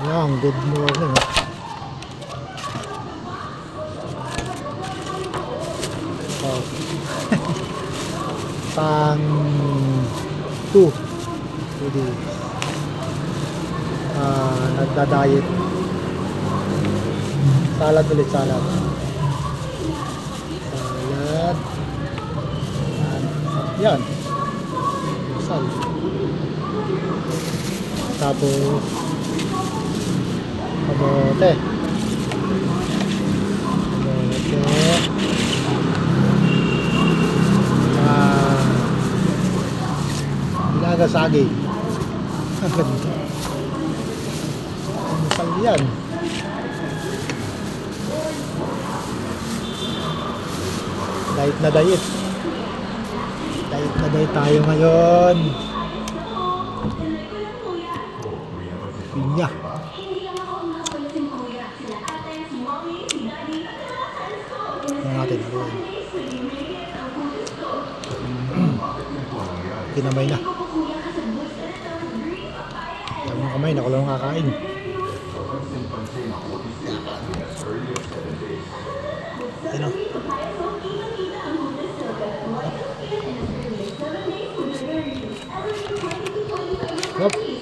Yan, good morning. Oh. Pang 2 days. Nagda-diet. Salad ulit, salad. Salad. Yan. Sal. Tapos kamote. Ilaga saging. Ang ganda. Ang sal yan. Diet na diet. Diet na diet tayo ngayon. Pinya. Tingnan natin. Kinamay na. Yung mga kamay, ako lang kakain. Ano? Hop.